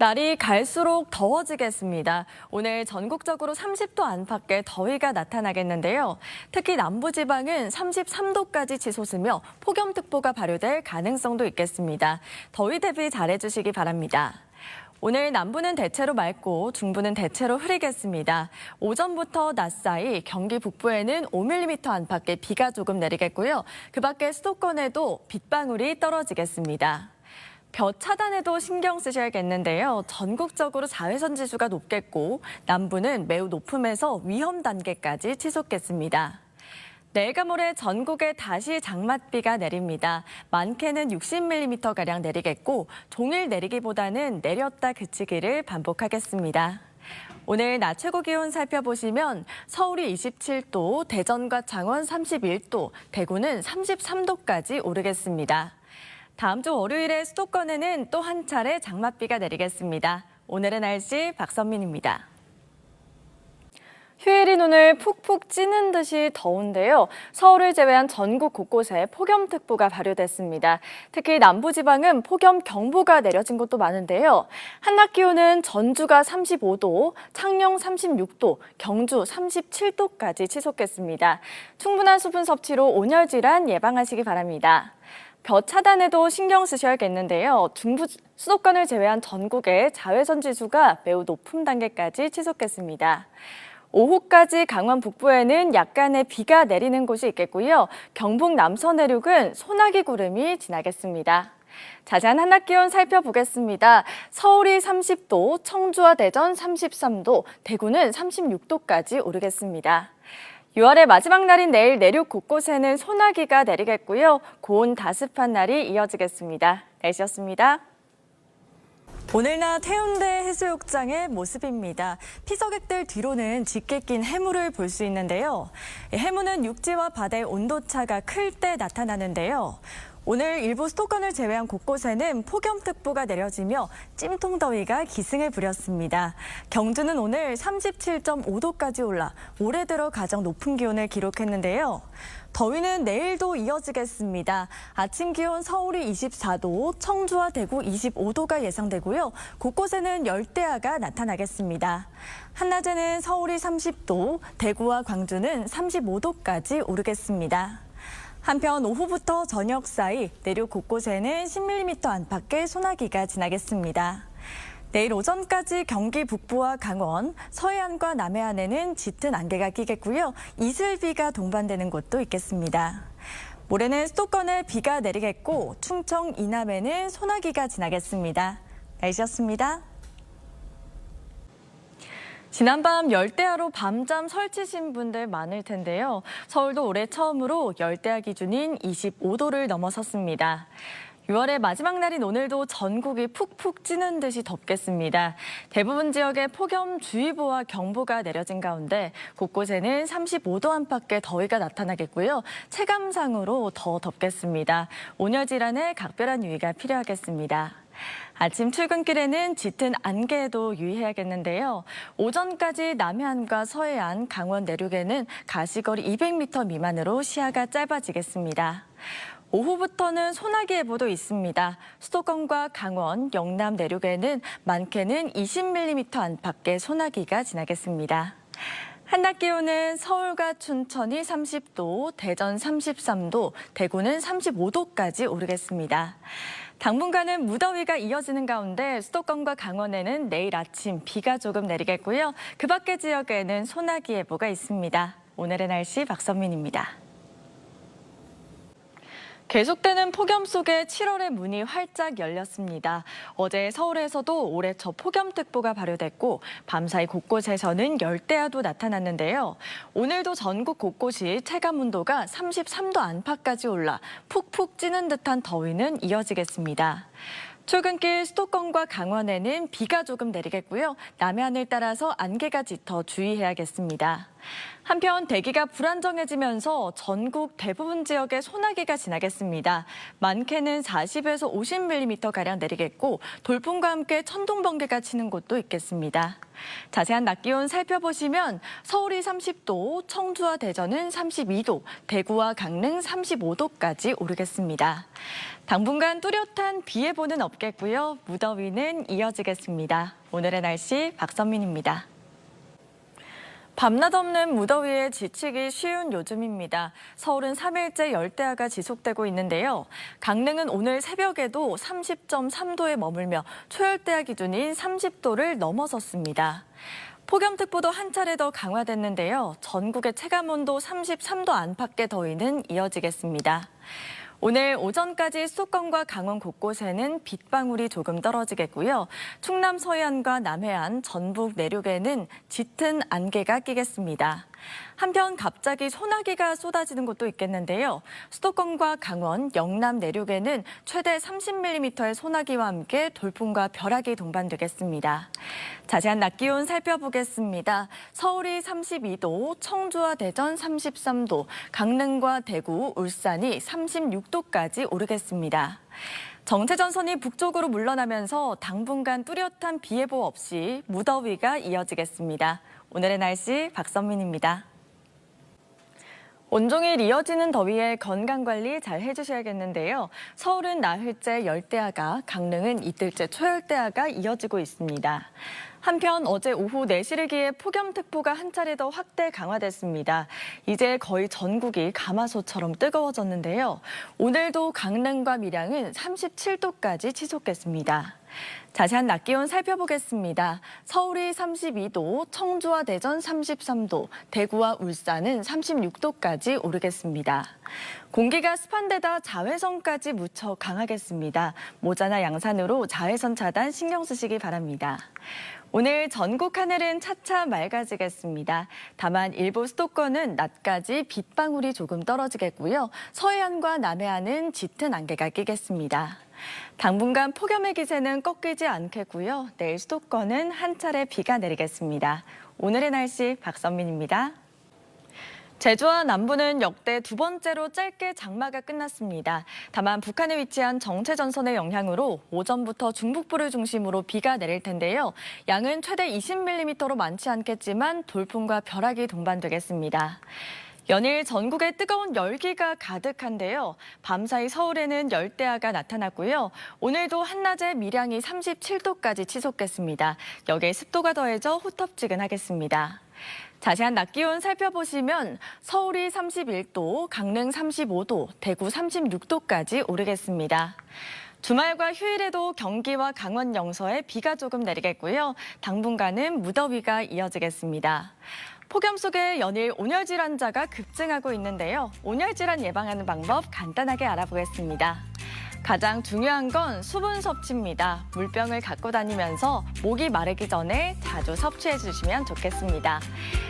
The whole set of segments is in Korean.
날이 갈수록 더워지겠습니다. 오늘 전국적으로 30도 안팎의 더위가 나타나겠는데요. 특히 남부지방은 33도까지 치솟으며 폭염특보가 발효될 가능성도 있겠습니다. 더위 대비 잘해주시기 바랍니다. 오늘 남부는 대체로 맑고 중부는 대체로 흐리겠습니다. 오전부터 낮 사이 경기 북부에는 5mm 안팎의 비가 조금 내리겠고요. 그 밖에 수도권에도 빗방울이 떨어지겠습니다. 볕 차단에도 신경 쓰셔야겠는데요. 전국적으로 자외선 지수가 높겠고 남부는 매우 높음에서 위험 단계까지 치솟겠습니다. 내일과 모레 전국에 다시 장맛비가 내립니다. 많게는 60mm가량 내리겠고 종일 내리기보다는 내렸다 그치기를 반복하겠습니다. 오늘 낮 최고 기온 살펴보시면 서울이 27도, 대전과 창원 31도, 대구는 33도까지 오르겠습니다. 다음 주 월요일에 수도권에는 또 한 차례 장맛비가 내리겠습니다. 오늘의 날씨 박선민입니다. 휴일인 오늘 푹푹 찌는 듯이 더운데요. 서울을 제외한 전국 곳곳에 폭염특보가 발효됐습니다. 특히 남부지방은 폭염경보가 내려진 곳도 많은데요. 한낮 기온은 전주가 35도, 창녕 36도, 경주 37도까지 치솟겠습니다. 충분한 수분 섭취로 온열 질환 예방하시기 바랍니다. 볕 차단에도 신경 쓰셔야겠는데요. 중부 수도권을 제외한 전국의 자외선 지수가 매우 높은 단계까지 치솟겠습니다. 오후까지 강원 북부에는 약간의 비가 내리는 곳이 있겠고요. 경북 남서 내륙은 소나기 구름이 지나겠습니다. 자세한 한낮 기온 살펴보겠습니다. 서울이 30도, 청주와 대전 33도, 대구는 36도까지 오르겠습니다. 6월의 마지막 날인 내일 내륙 곳곳에는 소나기가 내리겠고요. 고온 다습한 날이 이어지겠습니다. 날씨였습니다. 오늘 낮 해운대 해수욕장의 모습입니다. 피서객들 뒤로는 짙게 낀 해무를 볼 수 있는데요. 해무는 육지와 바다의 온도차가 클 때 나타나는데요. 오늘 일부 수도권을 제외한 곳곳에는 폭염특보가 내려지며 찜통더위가 기승을 부렸습니다. 경주는 오늘 37.5도까지 올라 올해 들어 가장 높은 기온을 기록했는데요. 더위는 내일도 이어지겠습니다. 아침 기온 서울이 24도, 청주와 대구 25도가 예상되고요. 곳곳에는 열대야가 나타나겠습니다. 한낮에는 서울이 30도, 대구와 광주는 35도까지 오르겠습니다. 한편 오후부터 저녁 사이 내륙 곳곳에는 10mm 안팎의 소나기가 지나겠습니다. 내일 오전까지 경기 북부와 강원, 서해안과 남해안에는 짙은 안개가 끼겠고요. 이슬비가 동반되는 곳도 있겠습니다. 모레는 수도권에 비가 내리겠고 충청 이남에는 소나기가 지나겠습니다. 날씨였습니다. 지난밤 열대야로 밤잠 설치신 분들 많을 텐데요. 서울도 올해 처음으로 열대야 기준인 25도를 넘어섰습니다. 6월의 마지막 날인 오늘도 전국이 푹푹 찌는 듯이 덥겠습니다. 대부분 지역에 폭염주의보와 경보가 내려진 가운데 곳곳에는 35도 안팎의 더위가 나타나겠고요. 체감상으로 더 덥겠습니다. 온열 질환에 각별한 유의가 필요하겠습니다. 아침 출근길에는 짙은 안개에도 유의해야겠는데요. 오전까지 남해안과 서해안, 강원 내륙에는 가시거리 200m 미만으로 시야가 짧아지겠습니다. 오후부터는 소나기 예보도 있습니다. 수도권과 강원, 영남 내륙에는 많게는 20mm 안팎의 소나기가 지나겠습니다. 한낮 기온은 서울과 춘천이 30도, 대전 33도, 대구는 35도까지 오르겠습니다. 당분간은 무더위가 이어지는 가운데 수도권과 강원에는 내일 아침 비가 조금 내리겠고요. 그 밖의 지역에는 소나기 예보가 있습니다. 오늘의 날씨 박선민입니다. 계속되는 폭염 속에 7월의 문이 활짝 열렸습니다. 어제 서울에서도 올해 첫 폭염특보가 발효됐고 밤사이 곳곳에서는 열대야도 나타났는데요. 오늘도 전국 곳곳이 체감온도가 33도 안팎까지 올라 푹푹 찌는 듯한 더위는 이어지겠습니다. 출근길 수도권과 강원에는 비가 조금 내리겠고요. 남해안을 따라서 안개가 짙어 주의해야겠습니다. 한편 대기가 불안정해지면서 전국 대부분 지역에 소나기가 지나겠습니다. 많게는 40에서 50mm가량 내리겠고 돌풍과 함께 천둥, 번개가 치는 곳도 있겠습니다. 자세한 낮 기온 살펴보시면 서울이 30도, 청주와 대전은 32도, 대구와 강릉 35도까지 오르겠습니다. 당분간 뚜렷한 비 예보는 없겠고요. 무더위는 이어지겠습니다. 오늘의 날씨 박선민입니다. 밤낮 없는 무더위에 지치기 쉬운 요즘입니다. 서울은 3일째 열대야가 지속되고 있는데요. 강릉은 오늘 새벽에도 30.3도에 머물며 초열대야 기준인 30도를 넘어섰습니다. 폭염특보도 한 차례 더 강화됐는데요. 전국의 체감온도 33도 안팎의 더위는 이어지겠습니다. 오늘 오전까지 수도권과 강원 곳곳에는 빗방울이 조금 떨어지겠고요. 충남 서해안과 남해안, 전북 내륙에는 짙은 안개가 끼겠습니다. 한편 갑자기 소나기가 쏟아지는 곳도 있겠는데요. 수도권과 강원, 영남 내륙에는 최대 30mm의 소나기와 함께 돌풍과 벼락이 동반되겠습니다. 자세한 낮 기온 살펴보겠습니다. 서울이 32도, 청주와 대전 33도, 강릉과 대구, 울산이 36도까지 오르겠습니다. 정체전선이 북쪽으로 물러나면서 당분간 뚜렷한 비 예보 없이 무더위가 이어지겠습니다. 오늘의 날씨 박선민입니다. 온종일 이어지는 더위에 건강관리 잘 해주셔야겠는데요. 서울은 나흘째 열대야가, 강릉은 이틀째 초열대야가 이어지고 있습니다. 한편 어제 오후 4시를 기해 폭염특보가 한 차례 더 확대 강화됐습니다. 이제 거의 전국이 가마솥처럼 뜨거워졌는데요. 오늘도 강릉과 밀양은 37도까지 치솟겠습니다. 자세한 낮 기온 살펴보겠습니다. 서울이 32도, 청주와 대전 33도, 대구와 울산은 36도까지 오르겠습니다. 공기가 습한 데다 자외선까지 무척 강하겠습니다. 모자나 양산으로 자외선 차단 신경 쓰시기 바랍니다. 오늘 전국 하늘은 차차 맑아지겠습니다. 다만 일부 수도권은 낮까지 빗방울이 조금 떨어지겠고요. 서해안과 남해안은 짙은 안개가 끼겠습니다. 당분간 폭염의 기세는 꺾이지 않겠고요. 내일 수도권은 한 차례 비가 내리겠습니다. 오늘의 날씨 박선민입니다. 제주와 남부는 역대 두 번째로 짧게 장마가 끝났습니다. 다만 북한에 위치한 정체전선의 영향으로 오전부터 중북부를 중심으로 비가 내릴 텐데요. 양은 최대 20mm로 많지 않겠지만 돌풍과 벼락이 동반되겠습니다. 연일 전국에 뜨거운 열기가 가득한데요. 밤사이 서울에는 열대야가 나타났고요. 오늘도 한낮에 밀양이 37도까지 치솟겠습니다. 여기에 습도가 더해져 호텁지근하겠습니다. 자세한 낮 기온 살펴보시면 서울이 31도, 강릉 35도, 대구 36도까지 오르겠습니다. 주말과 휴일에도 경기와 강원 영서에 비가 조금 내리겠고요. 당분간은 무더위가 이어지겠습니다. 폭염 속에 연일 온열 질환자가 급증하고 있는데요. 온열 질환 예방하는 방법 간단하게 알아보겠습니다. 가장 중요한 건 수분 섭취입니다. 물병을 갖고 다니면서 목이 마르기 전에 자주 섭취해 주시면 좋겠습니다.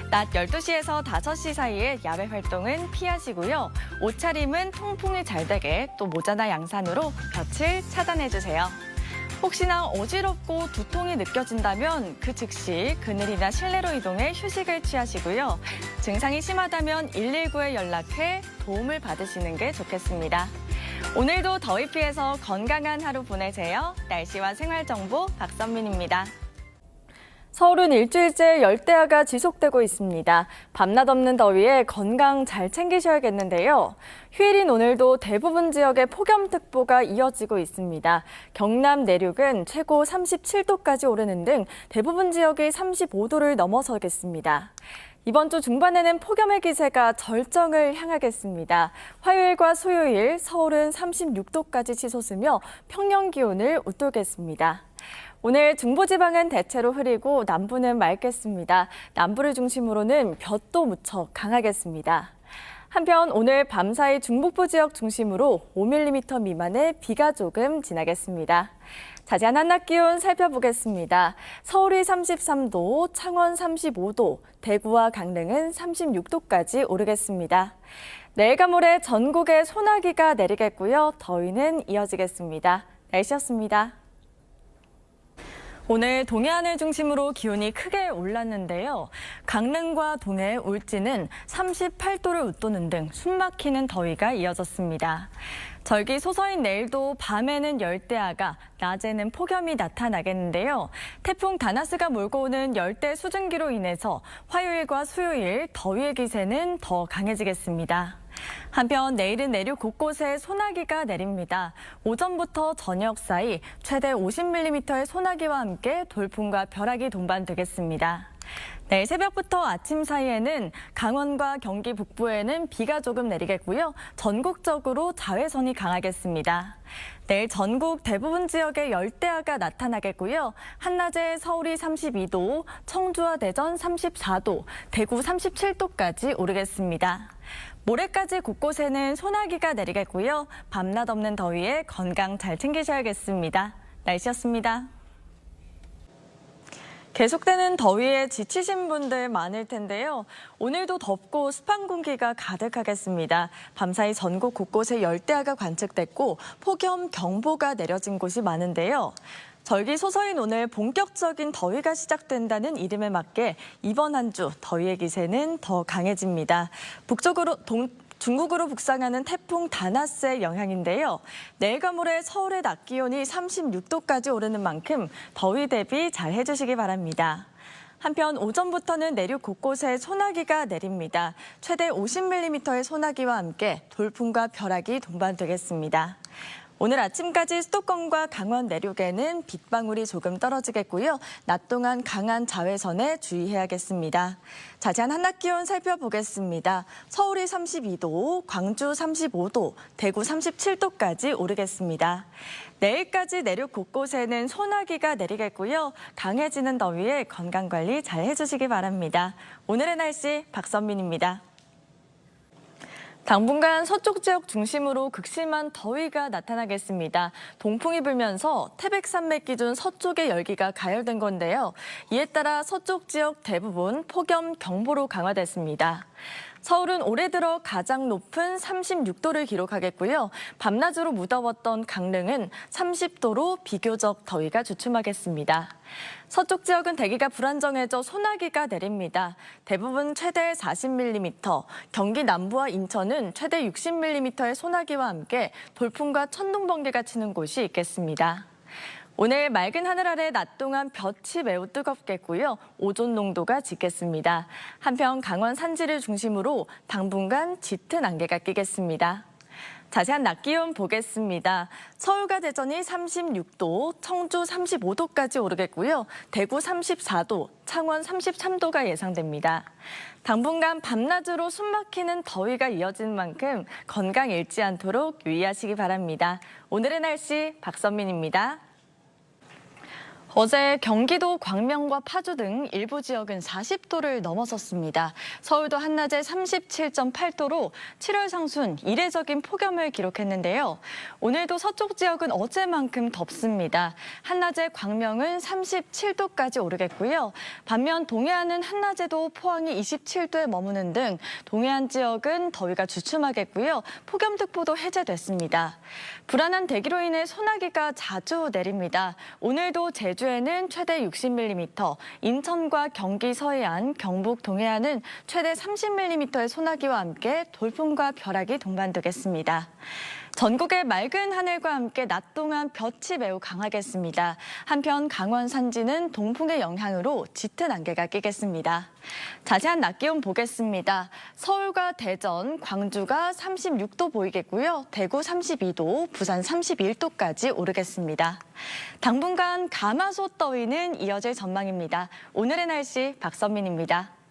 낮 12시에서 5시 사이에 야외 활동은 피하시고요. 옷차림은 통풍이 잘 되게 또 모자나 양산으로 볕을 차단해 주세요. 혹시나 어지럽고 두통이 느껴진다면 그 즉시 그늘이나 실내로 이동해 휴식을 취하시고요. 증상이 심하다면 119에 연락해 도움을 받으시는 게 좋겠습니다. 오늘도 더위 피해서 건강한 하루 보내세요. 날씨와 생활정보 박선민입니다. 서울은 일주일째 열대야가 지속되고 있습니다. 밤낮 없는 더위에 건강 잘 챙기셔야겠는데요. 휴일인 오늘도 대부분 지역에 폭염특보가 이어지고 있습니다. 경남 내륙은 최고 37도까지 오르는 등 대부분 지역이 35도를 넘어서겠습니다. 이번 주 중반에는 폭염의 기세가 절정을 향하겠습니다. 화요일과 수요일 서울은 36도까지 치솟으며 평년 기온을 웃돌겠습니다. 오늘 중부지방은 대체로 흐리고 남부는 맑겠습니다. 남부를 중심으로는 볕도 무척 강하겠습니다. 한편 오늘 밤사이 중북부 지역 중심으로 5mm 미만의 비가 조금 지나겠습니다. 자세한 한낮 기온 살펴보겠습니다. 서울이 33도, 창원 35도, 대구와 강릉은 36도까지 오르겠습니다. 내일과 모레 전국에 소나기가 내리겠고요. 더위는 이어지겠습니다. 날씨였습니다. 오늘 동해안을 중심으로 기온이 크게 올랐는데요. 강릉과 동해, 울진은 38도를 웃도는 등 숨막히는 더위가 이어졌습니다. 절기 소서인 내일도 밤에는 열대야가, 낮에는 폭염이 나타나겠는데요. 태풍 다나스가 몰고 오는 열대 수증기로 인해서 화요일과 수요일 더위의 기세는 더 강해지겠습니다. 한편 내일은 내륙 곳곳에 소나기가 내립니다. 오전부터 저녁 사이 최대 50mm의 소나기와 함께 돌풍과 벼락이 동반되겠습니다. 내일 새벽부터 아침 사이에는 강원과 경기 북부에는 비가 조금 내리겠고요. 전국적으로 자외선이 강하겠습니다. 내일 전국 대부분 지역에 열대야가 나타나겠고요. 한낮에 서울이 32도, 청주와 대전 34도, 대구 37도까지 오르겠습니다. 모레까지 곳곳에는 소나기가 내리겠고요. 밤낮 없는 더위에 건강 잘 챙기셔야겠습니다. 날씨였습니다. 계속되는 더위에 지치신 분들 많을 텐데요. 오늘도 덥고 습한 공기가 가득하겠습니다. 밤사이 전국 곳곳에 열대야가 관측됐고 폭염 경보가 내려진 곳이 많은데요. 절기 소서인 오늘 본격적인 더위가 시작된다는 이름에 맞게 이번 한 주 더위의 기세는 더 강해집니다. 중국으로 북상하는 태풍 다나스의 영향인데요. 내일과 모레 서울의 낮 기온이 36도까지 오르는 만큼 더위 대비 잘 해주시기 바랍니다. 한편 오전부터는 내륙 곳곳에 소나기가 내립니다. 최대 50mm의 소나기와 함께 돌풍과 벼락이 동반되겠습니다. 오늘 아침까지 수도권과 강원 내륙에는 빗방울이 조금 떨어지겠고요. 낮 동안 강한 자외선에 주의해야겠습니다. 자세한 한낮 기온 살펴보겠습니다. 서울이 32도, 광주 35도, 대구 37도까지 오르겠습니다. 내일까지 내륙 곳곳에는 소나기가 내리겠고요. 강해지는 더위에 건강관리 잘 해주시기 바랍니다. 오늘의 날씨 박선민입니다. 당분간 서쪽 지역 중심으로 극심한 더위가 나타나겠습니다. 동풍이 불면서 태백산맥 기준 서쪽의 열기가 가열된 건데요. 이에 따라 서쪽 지역 대부분 폭염 경보로 강화됐습니다. 서울은 올해 들어 가장 높은 36도를 기록하겠고요. 밤낮으로 무더웠던 강릉은 30도로 비교적 더위가 주춤하겠습니다. 서쪽 지역은 대기가 불안정해져 소나기가 내립니다. 대부분 최대 40mm, 경기 남부와 인천은 최대 60mm의 소나기와 함께 돌풍과 천둥 번개가 치는 곳이 있겠습니다. 오늘 맑은 하늘 아래 낮 동안 볕이 매우 뜨겁겠고요. 오존 농도가 짙겠습니다. 한편 강원 산지를 중심으로 당분간 짙은 안개가 끼겠습니다. 자세한 낮 기온 보겠습니다. 서울과 대전이 36도, 청주 35도까지 오르겠고요. 대구 34도, 창원 33도가 예상됩니다. 당분간 밤낮으로 숨막히는 더위가 이어진 만큼 건강 잃지 않도록 유의하시기 바랍니다. 오늘의 날씨 박선민입니다. 어제 경기도 광명과 파주 등 일부 지역은 40도를 넘어섰습니다. 서울도 한낮에 37.8도로 7월 상순 이례적인 폭염을 기록했는데요. 오늘도 서쪽 지역은 어제만큼 덥습니다. 한낮에 광명은 37도까지 오르겠고요. 반면 동해안은 한낮에도 포항이 27도에 머무는 등 동해안 지역은 더위가 주춤하겠고요. 폭염특보도 해제됐습니다. 불안한 대기로 인해 소나기가 자주 내립니다. 오늘도 제주에는 최대 60mm, 인천과 경기 서해안, 경북 동해안은 최대 30mm의 소나기와 함께 돌풍과 벼락이 동반되겠습니다. 전국의 맑은 하늘과 함께 낮 동안 볕이 매우 강하겠습니다. 한편 강원 산지는 동풍의 영향으로 짙은 안개가 끼겠습니다. 자세한 낮 기온 보겠습니다. 서울과 대전, 광주가 36도 보이겠고요. 대구 32도, 부산 31도까지 오르겠습니다. 당분간 가마솥 더위는 이어질 전망입니다. 오늘의 날씨 박선민입니다.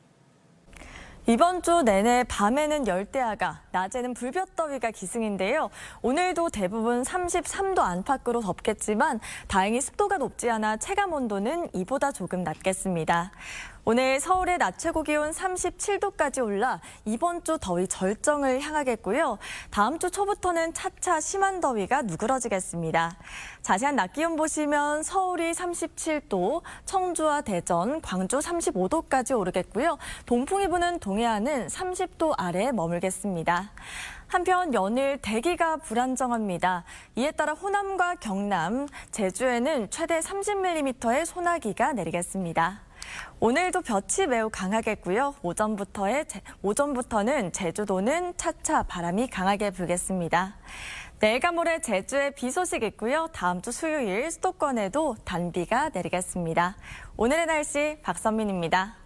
이번 주 내내 밤에는 열대야가, 낮에는 불볕더위가 기승인데요. 오늘도 대부분 33도 안팎으로 덥겠지만 다행히 습도가 높지 않아 체감온도는 이보다 조금 낮겠습니다. 오늘 서울의 낮 최고 기온 37도까지 올라 이번 주 더위 절정을 향하겠고요. 다음 주 초부터는 차차 심한 더위가 누그러지겠습니다. 자세한 낮 기온 보시면 서울이 37도, 청주와 대전, 광주 35도까지 오르겠고요. 동풍이 부는 동해안은 30도 아래에 머물겠습니다. 한편 연일 대기가 불안정합니다. 이에 따라 호남과 경남, 제주에는 최대 30mm의 소나기가 내리겠습니다. 오늘도 볕이 매우 강하겠고요. 오전부터는 제주도는 차차 바람이 강하게 불겠습니다. 내일과 모레 제주에 비 소식 있고요. 다음 주 수요일 수도권에도 단비가 내리겠습니다. 오늘의 날씨 박선민입니다.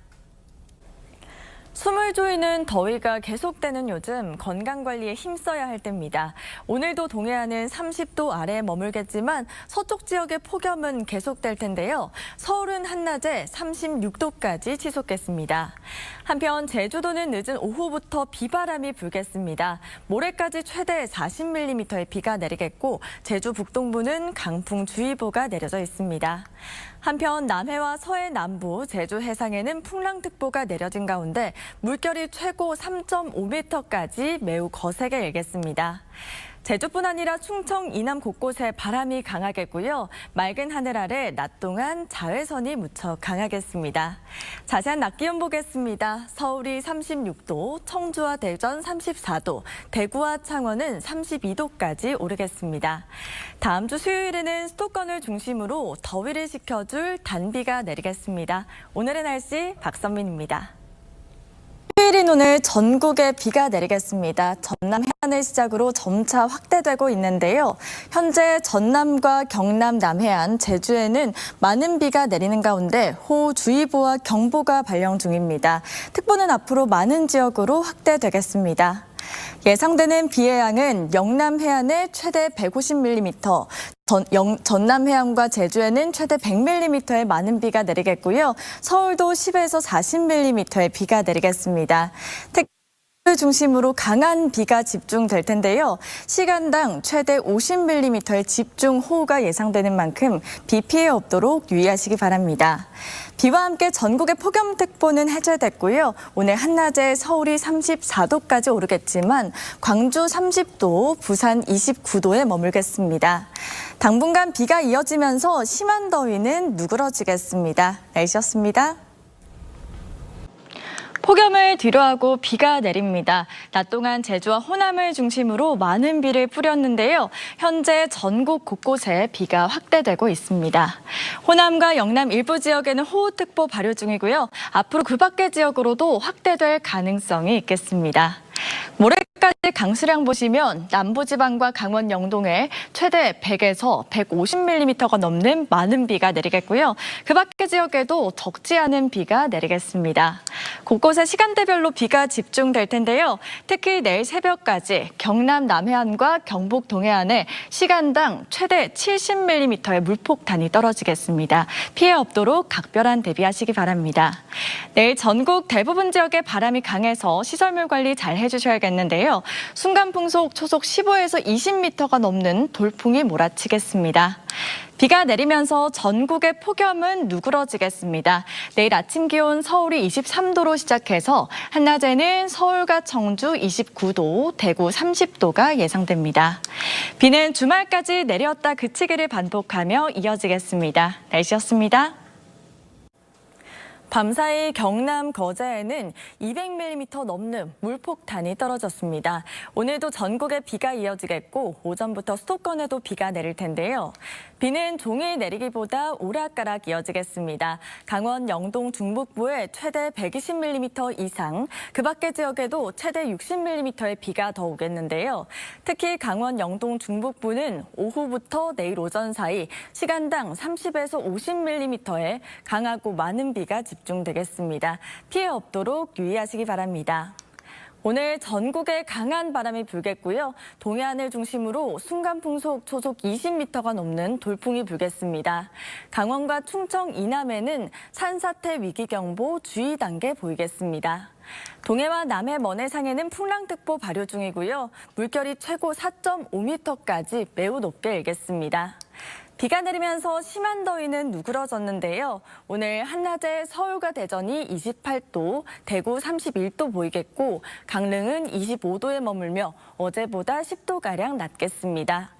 숨을 조이는 더위가 계속되는 요즘 건강관리에 힘써야 할 때입니다. 오늘도 동해안은 30도 아래에 머물겠지만 서쪽 지역의 폭염은 계속될 텐데요. 서울은 한낮에 36도까지 치솟겠습니다. 한편 제주도는 늦은 오후부터 비바람이 불겠습니다. 모레까지 최대 40mm의 비가 내리겠고 제주 북동부는 강풍주의보가 내려져 있습니다. 한편 남해와 서해 남부, 제주 해상에는 풍랑특보가 내려진 가운데 물결이 최고 3.5m까지 매우 거세게 일겠습니다. 제주뿐 아니라 충청 이남 곳곳에 바람이 강하겠고요. 맑은 하늘 아래 낮 동안 자외선이 무척 강하겠습니다. 자세한 낮 기온 보겠습니다. 서울이 36도, 청주와 대전 34도, 대구와 창원은 32도까지 오르겠습니다. 다음 주 수요일에는 수도권을 중심으로 더위를 식혀줄 단비가 내리겠습니다. 오늘의 날씨 박선민입니다. 수요일인 오늘 전국에 비가 내리겠습니다. 전남 해안을 시작으로 점차 확대되고 있는데요. 현재 전남과 경남 남해안, 제주에는 많은 비가 내리는 가운데 호우주의보와 경보가 발령 중입니다. 특보는 앞으로 많은 지역으로 확대되겠습니다. 예상되는 비의 양은 영남 해안에 최대 150mm, 전남 해안과 제주에는 최대 100mm의 많은 비가 내리겠고요. 서울도 10에서 40mm의 비가 내리겠습니다. 특히 중심으로 강한 비가 집중될 텐데요. 시간당 최대 50mm의 집중호우가 예상되는 만큼 비 피해 없도록 유의하시기 바랍니다. 비와 함께 전국의 폭염특보는 해제됐고요. 오늘 한낮에 서울이 34도까지 오르겠지만 광주 30도, 부산 29도에 머물겠습니다. 당분간 비가 이어지면서 심한 더위는 누그러지겠습니다. 날씨였습니다. 폭염을 뒤로하고 비가 내립니다. 낮 동안 제주와 호남을 중심으로 많은 비를 뿌렸는데요. 현재 전국 곳곳에 비가 확대되고 있습니다. 호남과 영남 일부 지역에는 호우특보 발효 중이고요. 앞으로 그 밖의 지역으로도 확대될 가능성이 있겠습니다. 모레까지 강수량 보시면 남부지방과 강원 영동에 최대 100에서 150mm가 넘는 많은 비가 내리겠고요. 그 밖의 지역에도 적지 않은 비가 내리겠습니다. 곳곳에 시간대별로 비가 집중될 텐데요. 특히 내일 새벽까지 경남 남해안과 경북 동해안에 시간당 최대 70mm의 물폭탄이 떨어지겠습니다. 피해 없도록 각별한 대비하시기 바랍니다. 내일 전국 대부분 지역에 바람이 강해서 시설물 관리 잘 해주셔야겠는데요. 순간풍속 초속 15에서 20m가 넘는 돌풍이 몰아치겠습니다. 비가 내리면서 전국의 폭염은 누그러지겠습니다. 내일 아침 기온 서울이 23도로 시작해서 한낮에는 서울과 청주 29도, 대구 30도가 예상됩니다. 비는 주말까지 내렸다 그치기를 반복하며 이어지겠습니다. 날씨였습니다. 밤사이 경남 거제에는 200mm 넘는 물폭탄이 떨어졌습니다. 오늘도 전국에 비가 이어지겠고 오전부터 수도권에도 비가 내릴 텐데요. 비는 종일 내리기보다 오락가락 이어지겠습니다. 강원 영동 중북부에 최대 120mm 이상, 그 밖의 지역에도 최대 60mm의 비가 더 오겠는데요. 특히 강원 영동 중북부는 오후부터 내일 오전 사이 시간당 30에서 50mm의 강하고 많은 비가 집중되겠습니다. 피해 없도록 유의하시기 바랍니다. 오늘 전국에 강한 바람이 불겠고요. 동해안을 중심으로 순간풍속 초속 20m가 넘는 돌풍이 불겠습니다. 강원과 충청 이남에는 산사태 위기경보 주의 단계 보이겠습니다. 동해와 남해 먼해상에는 풍랑특보 발효 중이고요. 물결이 최고 4.5m까지 매우 높게 일겠습니다. 비가 내리면서 심한 더위는 누그러졌는데요. 오늘 한낮에 서울과 대전이 28도, 대구 31도 보이겠고 강릉은 25도에 머물며 어제보다 10도가량 낮겠습니다.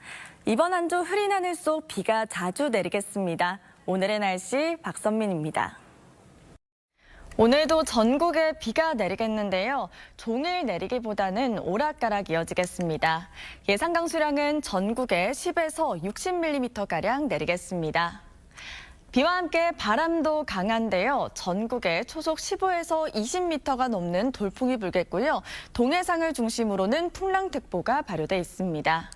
이번 한 주 흐린 하늘 속 비가 자주 내리겠습니다. 오늘의 날씨 박선민입니다. 오늘도 전국에 비가 내리겠는데요. 종일 내리기보다는 오락가락 이어지겠습니다. 예상 강수량은 전국에 10에서 60mm가량 내리겠습니다. 비와 함께 바람도 강한데요. 전국에 초속 15에서 20m가 넘는 돌풍이 불겠고요. 동해상을 중심으로는 풍랑특보가 발효돼 있습니다.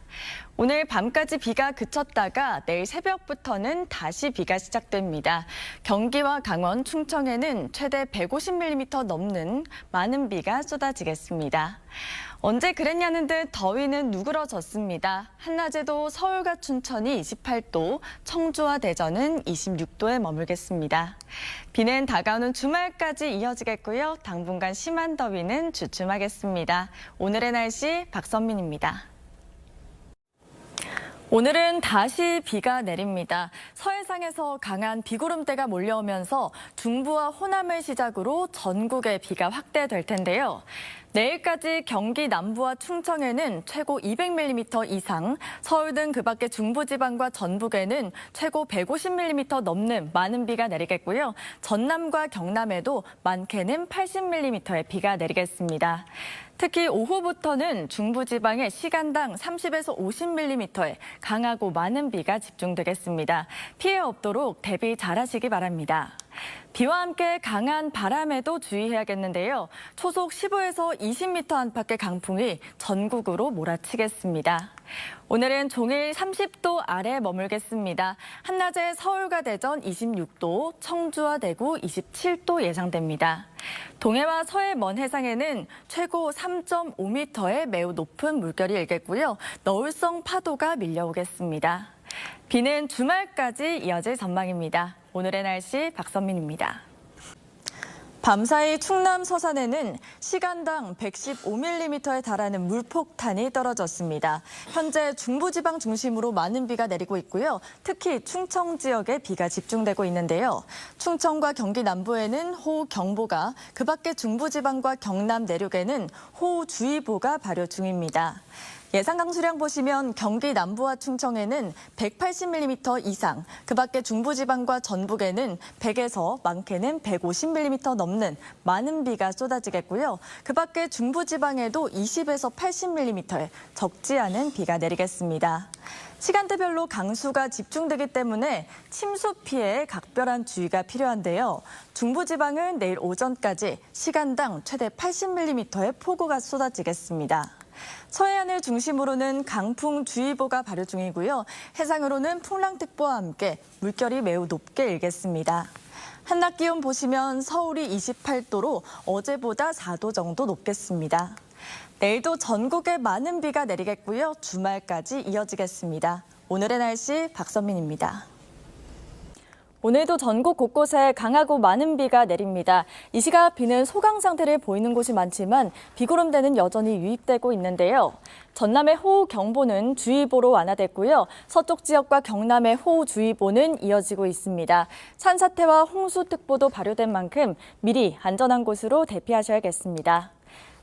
오늘 밤까지 비가 그쳤다가 내일 새벽부터는 다시 비가 시작됩니다. 경기와 강원, 충청에는 최대 150mm 넘는 많은 비가 쏟아지겠습니다. 언제 그랬냐는 듯 더위는 누그러졌습니다. 한낮에도 서울과 춘천이 28도, 청주와 대전은 26도에 머물겠습니다. 비는 다가오는 주말까지 이어지겠고요. 당분간 심한 더위는 주춤하겠습니다. 오늘의 날씨 박선민입니다. 오늘은 다시 비가 내립니다. 서해상에서 강한 비구름대가 몰려오면서 중부와 호남을 시작으로 전국에 비가 확대될 텐데요. 내일까지 경기 남부와 충청에는 최고 200mm 이상, 서울 등 그 밖의 중부지방과 전북에는 최고 150mm 넘는 많은 비가 내리겠고요. 전남과 경남에도 많게는 80mm의 비가 내리겠습니다. 특히 오후부터는 중부지방에 시간당 30에서 50mm의 강하고 많은 비가 집중되겠습니다. 피해 없도록 대비 잘하시기 바랍니다. 비와 함께 강한 바람에도 주의해야겠는데요. 초속 15에서 20m 안팎의 강풍이 전국으로 몰아치겠습니다. 오늘은 종일 30도 아래 머물겠습니다. 한낮에 서울과 대전 26도, 청주와 대구 27도 예상됩니다. 동해와 서해 먼 해상에는 최고 3.5m의 매우 높은 물결이 일겠고요. 너울성 파도가 밀려오겠습니다. 비는 주말까지 이어질 전망입니다. 오늘의 날씨 박선민입니다. 밤사이 충남 서산에는 시간당 115mm에 달하는 물폭탄이 떨어졌습니다. 현재 중부지방 중심으로 많은 비가 내리고 있고요. 특히 충청 지역에 비가 집중되고 있는데요. 충청과 경기 남부에는 호우경보가, 그 밖에 중부지방과 경남 내륙에는 호우주의보가 발효 중입니다. 예상 강수량 보시면 경기 남부와 충청에는 180mm 이상, 그 밖에 중부지방과 전북에는 100에서 많게는 150mm 넘는 많은 비가 쏟아지겠고요. 그 밖에 중부지방에도 20에서 80mm의 적지 않은 비가 내리겠습니다. 시간대별로 강수가 집중되기 때문에 침수 피해에 각별한 주의가 필요한데요. 중부지방은 내일 오전까지 시간당 최대 80mm의 폭우가 쏟아지겠습니다. 서해안을 중심으로는 강풍주의보가 발효 중이고요. 해상으로는 풍랑특보와 함께 물결이 매우 높게 일겠습니다. 한낮 기온 보시면 서울이 28도로 어제보다 4도 정도 높겠습니다. 내일도 전국에 많은 비가 내리겠고요. 주말까지 이어지겠습니다. 오늘의 날씨 박선민입니다. 오늘도 전국 곳곳에 강하고 많은 비가 내립니다. 이 시각 비는 소강 상태를 보이는 곳이 많지만 비구름대는 여전히 유입되고 있는데요. 전남의 호우경보는 주의보로 완화됐고요. 서쪽 지역과 경남의 호우주의보는 이어지고 있습니다. 산사태와 홍수특보도 발효된 만큼 미리 안전한 곳으로 대피하셔야겠습니다.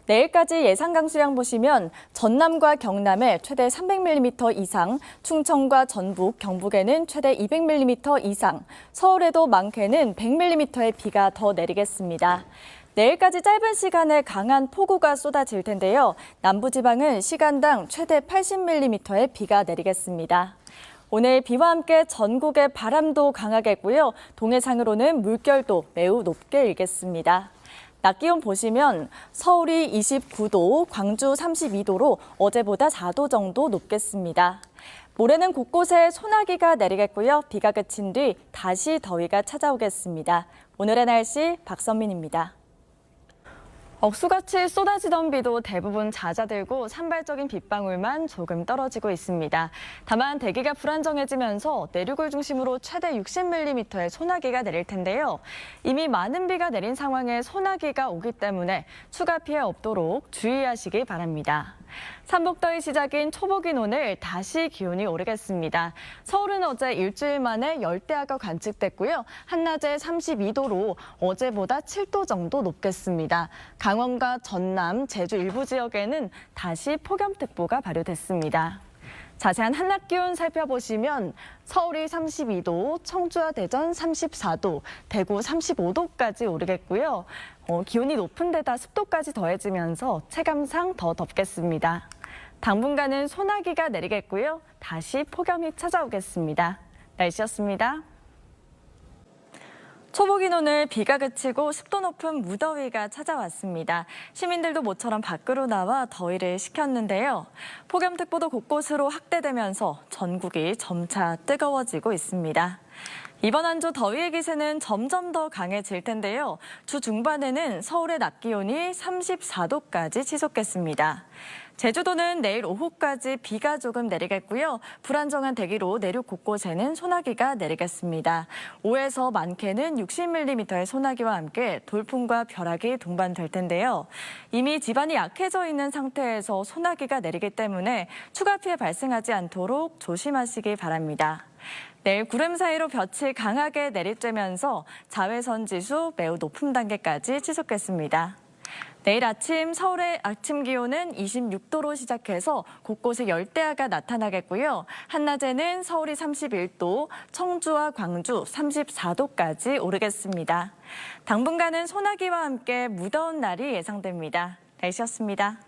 내일까지 예상 강수량 보시면 전남과 경남에 최대 300mm 이상, 충청과 전북, 경북에는 최대 200mm 이상, 서울에도 많게는 100mm의 비가 더 내리겠습니다. 내일까지 짧은 시간에 강한 폭우가 쏟아질 텐데요. 남부지방은 시간당 최대 80mm의 비가 내리겠습니다. 오늘 비와 함께 전국에 바람도 강하겠고요. 동해상으로는 물결도 매우 높게 일겠습니다. 낮 기온 보시면 서울이 29도, 광주 32도로 어제보다 4도 정도 높겠습니다. 모레는 곳곳에 소나기가 내리겠고요. 비가 그친 뒤 다시 더위가 찾아오겠습니다. 오늘의 날씨 박선민입니다. 억수같이 쏟아지던 비도 대부분 잦아들고 산발적인 빗방울만 조금 떨어지고 있습니다. 다만 대기가 불안정해지면서 내륙을 중심으로 최대 60mm의 소나기가 내릴 텐데요. 이미 많은 비가 내린 상황에 소나기가 오기 때문에 추가 피해 없도록 주의하시기 바랍니다. 삼복더위 시작인 초복인 오늘 다시 기온이 오르겠습니다. 서울은 어제 일주일 만에 열대야가 관측됐고요. 한낮에 32도로 어제보다 7도 정도 높겠습니다. 강원과 전남, 제주 일부 지역에는 다시 폭염특보가 발효됐습니다. 자세한 한낮 기온 살펴보시면 서울이 32도, 청주와 대전 34도, 대구 35도까지 오르겠고요. 기온이 높은 데다 습도까지 더해지면서 체감상 더 덥겠습니다. 당분간은 소나기가 내리겠고요. 다시 폭염이 찾아오겠습니다. 날씨였습니다. 초복인 오늘 비가 그치고 습도 높은 무더위가 찾아왔습니다. 시민들도 모처럼 밖으로 나와 더위를 식혔는데요. 폭염특보도 곳곳으로 확대되면서 전국이 점차 뜨거워지고 있습니다. 이번 한 주 더위의 기세는 점점 더 강해질 텐데요. 주 중반에는 서울의 낮 기온이 34도까지 치솟겠습니다. 제주도는 내일 오후까지 비가 조금 내리겠고요. 불안정한 대기로 내륙 곳곳에는 소나기가 내리겠습니다. 5에서 많게는 60mm의 소나기와 함께 돌풍과 벼락이 동반될 텐데요. 이미 지반이 약해져 있는 상태에서 소나기가 내리기 때문에 추가 피해 발생하지 않도록 조심하시기 바랍니다. 내일 구름 사이로 볕이 강하게 내리쬐면서 자외선 지수 매우 높은 단계까지 치솟겠습니다. 내일 아침 서울의 아침 기온은 26도로 시작해서 곳곳에 열대야가 나타나겠고요. 한낮에는 서울이 31도, 청주와 광주 34도까지 오르겠습니다. 당분간은 소나기와 함께 무더운 날이 예상됩니다. 날씨였습니다.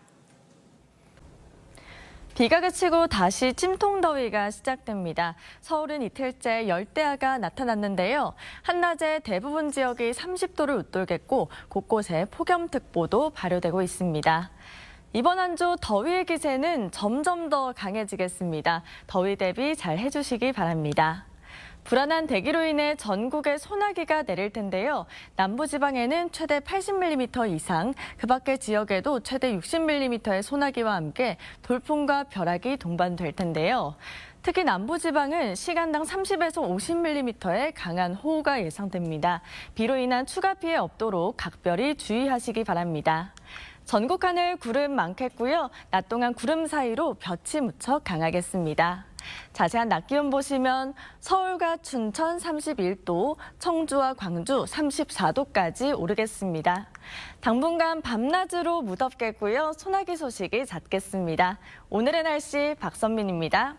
비가 그치고 다시 찜통더위가 시작됩니다. 서울은 이틀째 열대야가 나타났는데요. 한낮에 대부분 지역이 30도를 웃돌겠고 곳곳에 폭염특보도 발효되고 있습니다. 이번 한 주 더위의 기세는 점점 더 강해지겠습니다. 더위 대비 잘 해주시기 바랍니다. 불안한 대기로 인해 전국에 소나기가 내릴 텐데요. 남부지방에는 최대 80mm 이상, 그 밖의 지역에도 최대 60mm의 소나기와 함께 돌풍과 벼락이 동반될 텐데요. 특히 남부지방은 시간당 30에서 50mm의 강한 호우가 예상됩니다. 비로 인한 추가 피해 없도록 각별히 주의하시기 바랍니다. 전국 하늘 구름 많겠고요. 낮 동안 구름 사이로 볕이 무척 강하겠습니다. 자세한 낮 기온 보시면 서울과 춘천 31도, 청주와 광주 34도까지 오르겠습니다. 당분간 밤낮으로 무덥겠고요. 소나기 소식이 잦겠습니다. 오늘의 날씨 박선민입니다.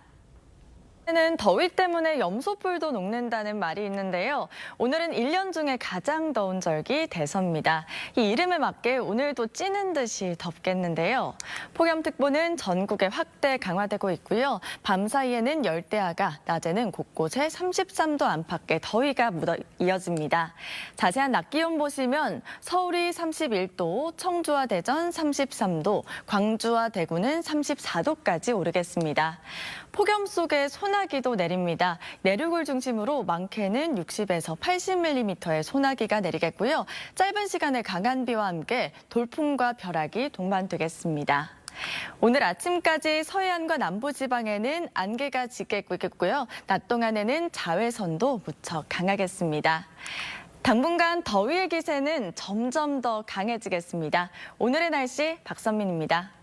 는 더위 때문에 염소뿔도 녹는다는 말이 있는데요. 오늘은 1년 중에 가장 더운 절기 대서입니다. 이 이름에 맞게 오늘도 찌는 듯이 덥겠는데요. 폭염특보는 전국에 확대 강화되고 있고요. 밤 사이에는 열대야가, 낮에는 곳곳에 33도 안팎의 더위가 이어집니다. 자세한 낮 기온 보시면 서울이 31도, 청주와 대전 33도, 광주와 대구는 34도까지 오르겠습니다. 폭염 속에 소나기도 내립니다. 내륙을 중심으로 많게는 60에서 80mm의 소나기가 내리겠고요. 짧은 시간에 강한 비와 함께 돌풍과 벼락이 동반되겠습니다. 오늘 아침까지 서해안과 남부지방에는 안개가 짙게 끼겠고요. 낮 동안에는 자외선도 무척 강하겠습니다. 당분간 더위의 기세는 점점 더 강해지겠습니다. 오늘의 날씨 박선민입니다.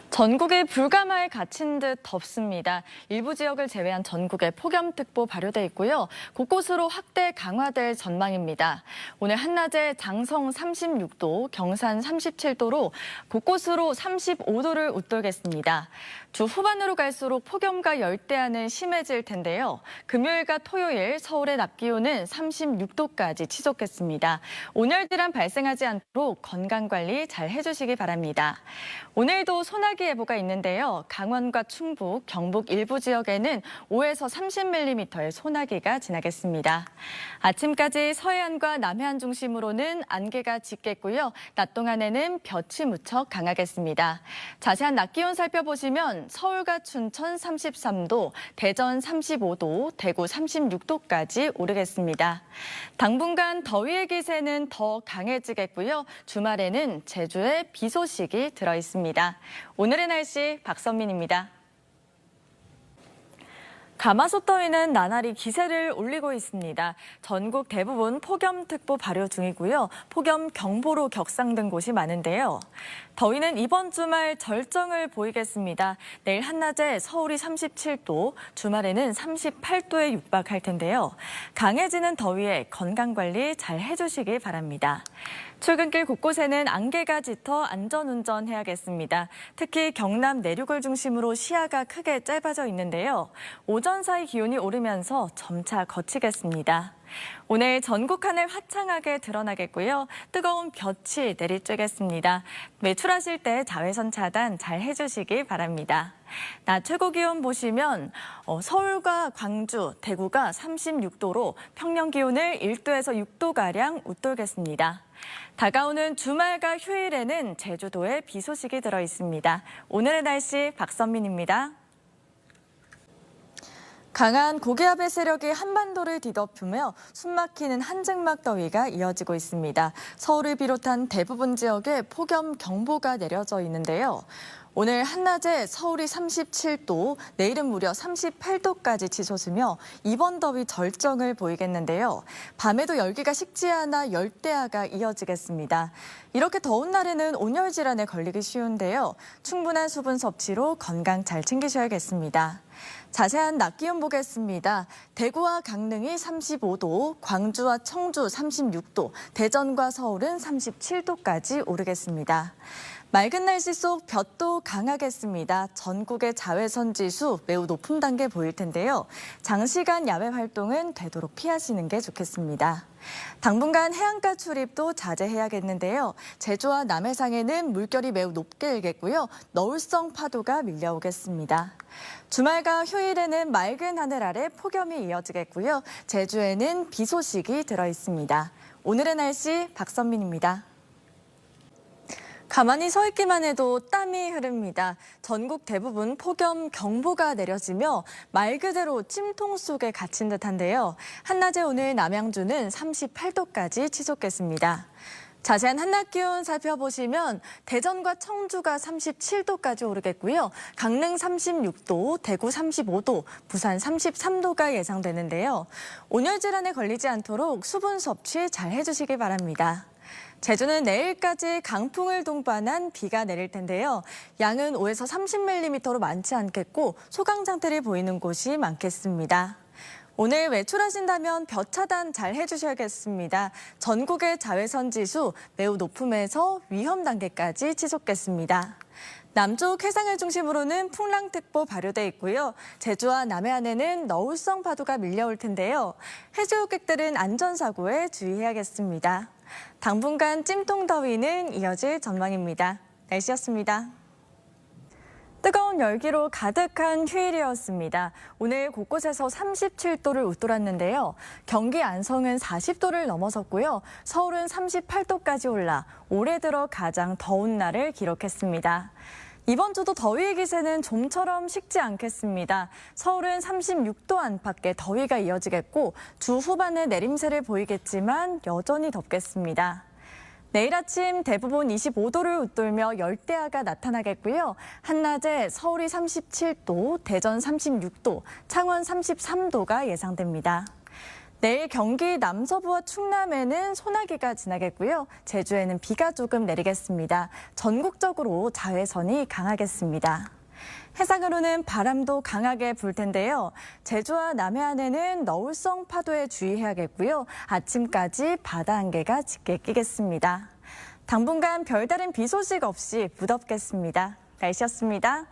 전국이 불가마에 갇힌 듯 덥습니다. 일부 지역을 제외한 전국에 폭염특보 발효돼 있고요. 곳곳으로 확대 강화될 전망입니다. 오늘 한낮에 장성 36도, 경산 37도로 곳곳으로 35도를 웃돌겠습니다. 주 후반으로 갈수록 폭염과 열대야는 심해질 텐데요. 금요일과 토요일 서울의 낮 기온은 36도까지 치솟겠습니다. 온열질환 발생하지 않도록 건강관리 잘 해주시기 바랍니다. 오늘도 소나기 예보가 있는데요. 강원과 충북, 경북 일부 지역에는 5에서 30mm의 소나기가 지나겠습니다. 아침까지 서해안과 남해안 중심으로는 안개가 짙겠고요. 낮 동안에는 볕이 무척 강하겠습니다. 자세한 낮 기온 살펴보시면 서울과 춘천 33도, 대전 35도, 대구 36도까지 오르겠습니다. 당분간 더위의 기세는 더 강해지겠고요. 주말에는 제주에 비 소식이 들어있습니다. 오늘의 날씨 박선민입니다. 가마솥 더위는 나날이 기세를 올리고 있습니다. 전국 대부분 폭염특보 발효 중이고요. 폭염경보로 격상된 곳이 많은데요. 더위는 이번 주말 절정을 보이겠습니다. 내일 한낮에 서울이 37도, 주말에는 38도에 육박할 텐데요. 강해지는 더위에 건강관리 잘 해주시기 바랍니다. 출근길 곳곳에는 안개가 짙어 안전운전 해야겠습니다. 특히 경남 내륙을 중심으로 시야가 크게 짧아져 있는데요. 오전 사이 기온이 오르면서 점차 거치겠습니다. 오늘 전국 하늘 화창하게 드러나겠고요. 뜨거운 볕이 내리쬐겠습니다. 외출하실 때 자외선 차단 잘 해주시기 바랍니다. 낮 최고 기온 보시면 서울과 광주, 대구가 36도로 평년 기온을 1도에서 6도가량 웃돌겠습니다. 다가오는 주말과 휴일에는 제주도에 비 소식이 들어 있습니다. 오늘의 날씨 박선민입니다. 강한 고기압의 세력이 한반도를 뒤덮으며 숨막히는 한증막 더위가 이어지고 있습니다. 서울을 비롯한 대부분 지역에 폭염경보가 내려져 있는데요. 오늘 한낮에 서울이 37도, 내일은 무려 38도까지 치솟으며 이번 더위 절정을 보이겠는데요. 밤에도 열기가 식지 않아 열대야가 이어지겠습니다. 이렇게 더운 날에는 온열 질환에 걸리기 쉬운데요. 충분한 수분 섭취로 건강 잘 챙기셔야겠습니다. 자세한 낮 기온 보겠습니다. 대구와 강릉이 35도, 광주와 청주 36도, 대전과 서울은 37도까지 오르겠습니다. 맑은 날씨 속 볕도 강하겠습니다. 전국의 자외선 지수 매우 높은 단계 보일 텐데요. 장시간 야외 활동은 되도록 피하시는 게 좋겠습니다. 당분간 해안가 출입도 자제해야겠는데요. 제주와 남해상에는 물결이 매우 높게 일겠고요. 너울성 파도가 밀려오겠습니다. 주말과 휴일에는 맑은 하늘 아래 폭염이 이어지겠고요. 제주에는 비 소식이 들어 있습니다. 오늘의 날씨 박선민입니다. 가만히 서 있기만 해도 땀이 흐릅니다. 전국 대부분 폭염경보가 내려지며 말 그대로 찜통 속에 갇힌 듯한데요. 한낮에 오늘 남양주는 38도까지 치솟겠습니다. 자세한 한낮 기온 살펴보시면 대전과 청주가 37도까지 오르겠고요. 강릉 36도, 대구 35도, 부산 33도가 예상되는데요. 온열 질환에 걸리지 않도록 수분 섭취 잘 해주시기 바랍니다. 제주는 내일까지 강풍을 동반한 비가 내릴 텐데요. 양은 5에서 30mm로 많지 않겠고 소강 상태를 보이는 곳이 많겠습니다. 오늘 외출하신다면 볕 차단 잘 해주셔야겠습니다. 전국의 자외선 지수 매우 높음에서 위험 단계까지 치솟겠습니다. 남쪽 해상을 중심으로는 풍랑특보 발효돼 있고요. 제주와 남해안에는 너울성 파도가 밀려올 텐데요. 해수욕객들은 안전사고에 주의해야겠습니다. 당분간 찜통 더위는 이어질 전망입니다. 날씨였습니다. 뜨거운 열기로 가득한 휴일이었습니다. 오늘 곳곳에서 37도를 웃돌았는데요. 경기 안성은 40도를 넘어섰고요. 서울은 38도까지 올라 올해 들어 가장 더운 날을 기록했습니다. 이번 주도 더위의 기세는 좀처럼 식지 않겠습니다. 서울은 36도 안팎의 더위가 이어지겠고 주 후반에 내림세를 보이겠지만 여전히 덥겠습니다. 내일 아침 대부분 25도를 웃돌며 열대야가 나타나겠고요. 한낮에 서울이 37도, 대전 36도, 창원 33도가 예상됩니다. 내일 경기 남서부와 충남에는 소나기가 지나겠고요. 제주에는 비가 조금 내리겠습니다. 전국적으로 자외선이 강하겠습니다. 해상으로는 바람도 강하게 불 텐데요. 제주와 남해안에는 너울성 파도에 주의해야겠고요. 아침까지 바다 안개가 짙게 끼겠습니다. 당분간 별다른 비 소식 없이 무덥겠습니다. 날씨였습니다.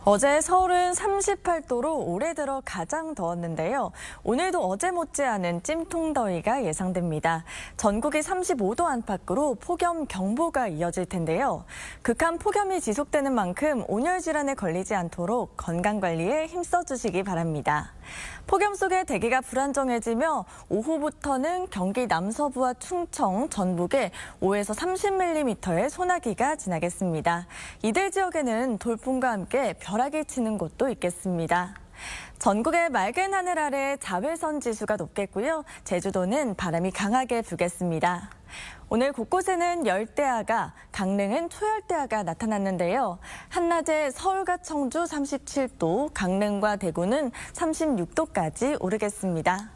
어제 서울은 38도로 올해 들어 가장 더웠는데요. 오늘도 어제 못지않은 찜통 더위가 예상됩니다. 전국이 35도 안팎으로 폭염경보가 이어질 텐데요. 극한 폭염이 지속되는 만큼 온열 질환에 걸리지 않도록 건강관리에 힘써주시기 바랍니다. 폭염 속에 대기가 불안정해지며 오후부터는 경기 남서부와 충청, 전북에 5에서 30mm의 소나기가 지나겠습니다. 이들 지역에는 돌풍과 함께 벼락이 치는 곳도 있겠습니다. 전국의 맑은 하늘 아래 자외선 지수가 높겠고요. 제주도는 바람이 강하게 불겠습니다. 오늘 곳곳에는 열대야가, 강릉은 초열대야가 나타났는데요. 한낮에 서울과 청주 37도, 강릉과 대구는 36도까지 오르겠습니다.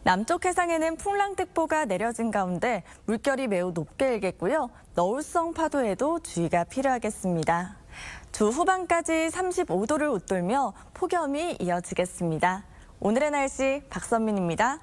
남쪽 해상에는 풍랑특보가 내려진 가운데 물결이 매우 높게 일겠고요. 너울성 파도에도 주의가 필요하겠습니다. 주 후반까지 35도를 웃돌며 폭염이 이어지겠습니다. 오늘의 날씨 박선민입니다.